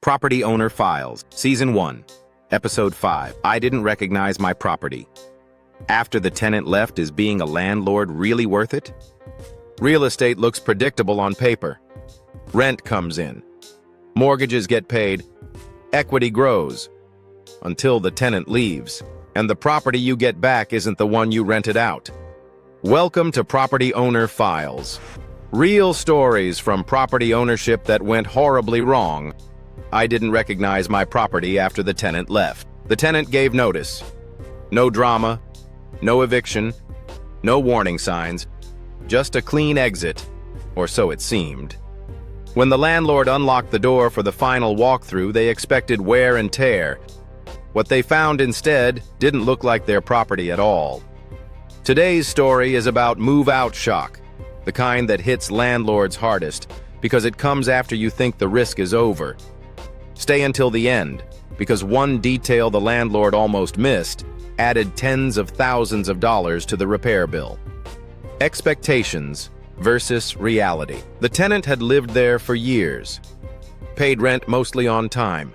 Property Owner Files, Season 1, Episode 5. I didn't recognize my property. After the tenant left, is being a landlord really worth it? Real estate looks predictable on paper. Rent comes in. Mortgages get paid. Equity grows. Until the tenant leaves, and the property you get back isn't the one you rented out. Welcome to Property Owner Files. Real stories from property ownership that went horribly wrong. I didn't recognize my property after the tenant left. The tenant gave notice. No drama, no eviction, no warning signs, just a clean exit, or so it seemed. When the landlord unlocked the door for the final walkthrough, they expected wear and tear. What they found instead didn't look like their property at all. Today's story is about move-out shock, the kind that hits landlords hardest because it comes after you think the risk is over. Stay until the end, because one detail the landlord almost missed added tens of thousands of dollars to the repair bill. Expectations versus reality. The tenant had lived there for years, paid rent mostly on time,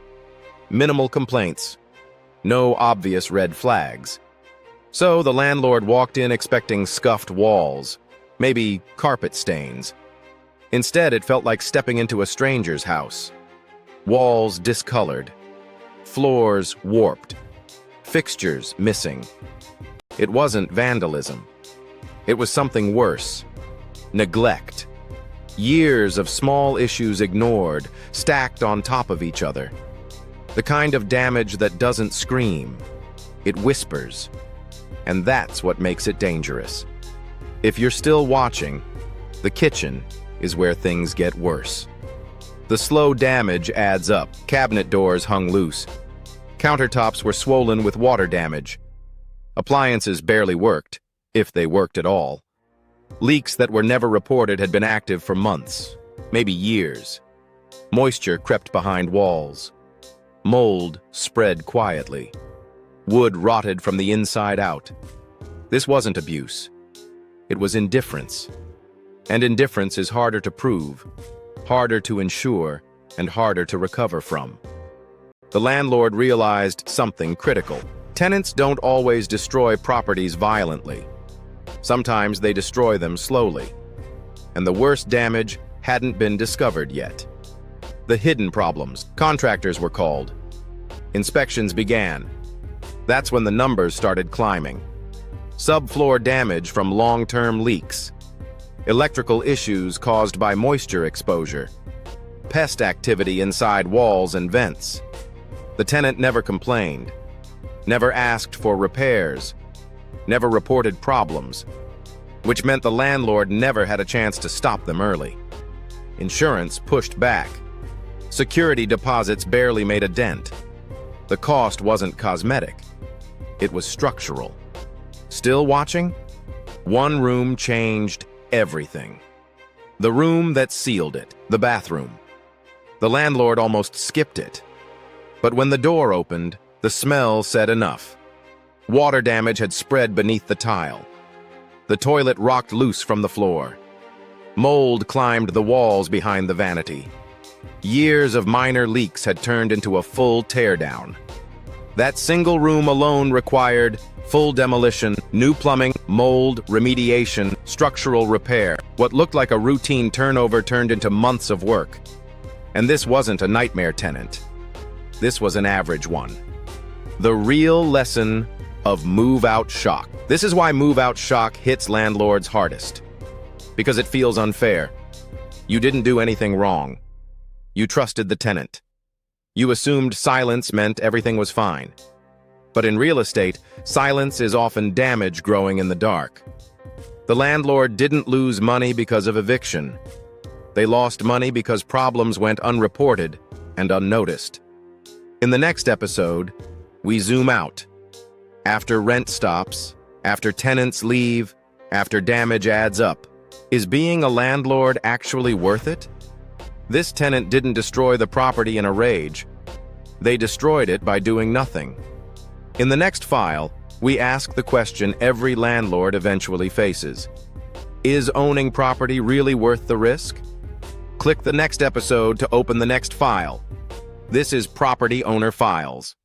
minimal complaints, no obvious red flags. So the landlord walked in expecting scuffed walls, maybe carpet stains. Instead, it felt like stepping into a stranger's house. Walls discolored, floors warped, fixtures missing. It wasn't vandalism. It was something worse. Neglect. Years of small issues ignored, stacked on top of each other. The kind of damage that doesn't scream. It whispers. And that's what makes it dangerous. If you're still watching, the kitchen is where things get worse. The slow damage adds up. Cabinet doors hung loose. Countertops were swollen with water damage. Appliances barely worked, if they worked at all. Leaks that were never reported had been active for months, maybe years. Moisture crept behind walls. Mold spread quietly. Wood rotted from the inside out. This wasn't abuse. It was indifference. And indifference is harder to prove, harder to insure, and harder to recover from. The landlord realized something critical. Tenants don't always destroy properties violently. Sometimes they destroy them slowly. And the worst damage hadn't been discovered yet. The hidden problems. Contractors were called. Inspections began. That's when the numbers started climbing. Subfloor damage from long-term leaks. Electrical issues caused by moisture exposure. Pest activity inside walls and vents. The tenant never complained, never asked for repairs, never reported problems, which meant the landlord never had a chance to stop them early. Insurance pushed back. Security deposits barely made a dent. The cost wasn't cosmetic. It was structural. Still watching? One room changed everything. The room that sealed it, the bathroom. The landlord almost skipped it. But when the door opened, the smell said enough. Water damage had spread beneath the tile. The toilet rocked loose from the floor. Mold climbed the walls behind the vanity. Years of minor leaks had turned into a full teardown. That single room alone required full demolition, new plumbing, mold, remediation, structural repair. What looked like a routine turnover turned into months of work. And this wasn't a nightmare tenant. This was an average one. The real lesson of move-out shock. This is why move-out shock hits landlords hardest. Because it feels unfair. You didn't do anything wrong. You trusted the tenant. You assumed silence meant everything was fine. But in real estate, silence is often damage growing in the dark. The landlord didn't lose money because of eviction. They lost money because problems went unreported and unnoticed. In the next episode, we zoom out. After rent stops, after tenants leave, after damage adds up, is being a landlord actually worth it? This tenant didn't destroy the property in a rage. They destroyed it by doing nothing. In the next file, we ask the question every landlord eventually faces. Is owning property really worth the risk? Click the next episode to open the next file. This is Property Owner Files.